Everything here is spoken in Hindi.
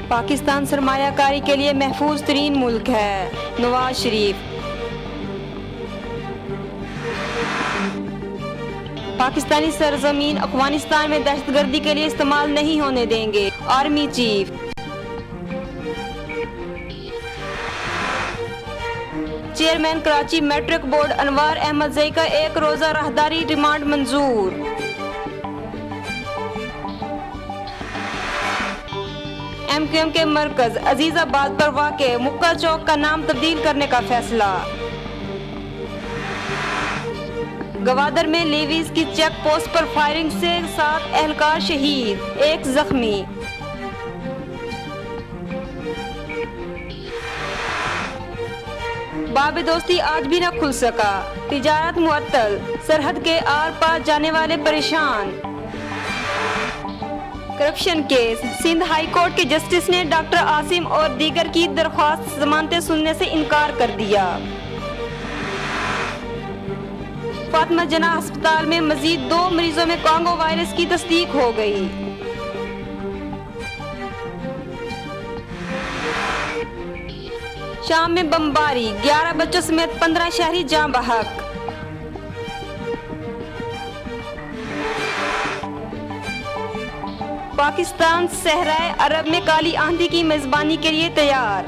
पाकिस्तान सरमायाकारी के लिए महफूज तरीन मुल्क है, नवाज शरीफ। पाकिस्तानी सरजमीन अफगानिस्तान में दहशतगर्दी के लिए इस्तेमाल नहीं होने देंगे, army chief. Chairman Karachi matric board Anwar Ahmed Zai का 1 रोजा राहदारी रिमांड मंजूर। MQM के मरकज अजीजाबाद पर वाक़े मुक्का चौक का नाम तब्दील करने का फैसला। गवादर में लेवीज की चेक पोस्ट पर फायरिंग से 7 एहलकार शहीद, 1 जख्मी। बाब दोस्ती आज भी न खुल सका, तिजारत मुअत्तल, सरहद के आर पार जाने वाले परेशान। Corruption case, Sindh high court के जस्टिस ने डॉक्टर आसिम और दीगर की दरख्वास्त जमानतें सुनने से इनकार कर दिया। फातिमा जना अस्पताल में मजीद 2 मरीजों में कांगो वायरस की तस्दीक हो गई। शाम में बमबारी, 11 बच्चों समेत 15 शहरी जाँ बहक। पाकिस्तान सहराए अरब में काली आंधी की मेजबानी के लिए तैयार।